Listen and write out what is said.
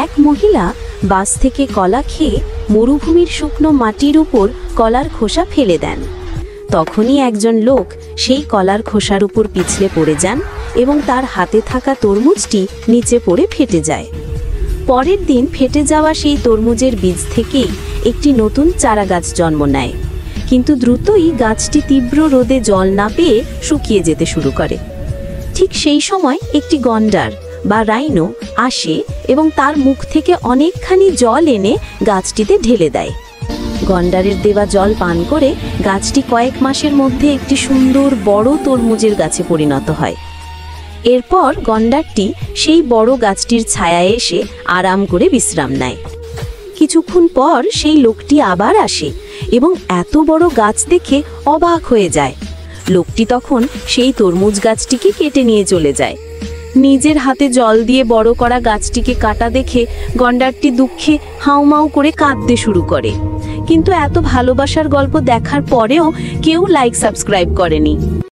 এক মহিলা বাস থেকে কলা খেয়ে মরুভূমির শুকনো মাটির উপর কলার খোসা ফেলে দেন। তখনই একজন লোক সেই কলার খোসার উপর পিছলে পড়ে যান এবং তার হাতে থাকা তরমুজটি নিচে পড়ে ফেটে যায়। পরের দিন ফেটে যাওয়া সেই তরমুজের বীজ থেকেই একটি নতুন চারা গাছ জন্ম নেয়, কিন্তু দ্রুতই গাছটি তীব্র রোদে জল না পেয়ে শুকিয়ে যেতে শুরু করে। ঠিক সেই সময় একটি গন্ডার বা রাইনো আসে এবং তার মুখ থেকে অনেকখানি জল এনে গাছটিতে ঢেলে দেয়। গন্ডারের দেওয়া জল পান করে গাছটি কয়েক মাসের মধ্যে একটি সুন্দর বড় তরমুজের গাছে পরিণত হয়। এরপর গন্ডারটি সেই বড় গাছটির ছায়ায় এসে আরাম করে বিশ্রাম নেয়। কিছুক্ষণ পর সেই লোকটি আবার আসে এবং এত বড় গাছ দেখে অবাক হয়ে যায়। লোকটি তখন সেই তরমুজ গাছটিকে কেটে নিয়ে চলে যায়। নিজের হাতে জল দিয়ে বড় করা গাছটিকে কাটা দেখে গন্ডারটি দুঃখে হাউমাউ করে কাঁদতে শুরু করে। কিন্তু এত ভালোবাসার গল্প দেখার পরেও কেউ লাইক সাবস্ক্রাইব করেনি।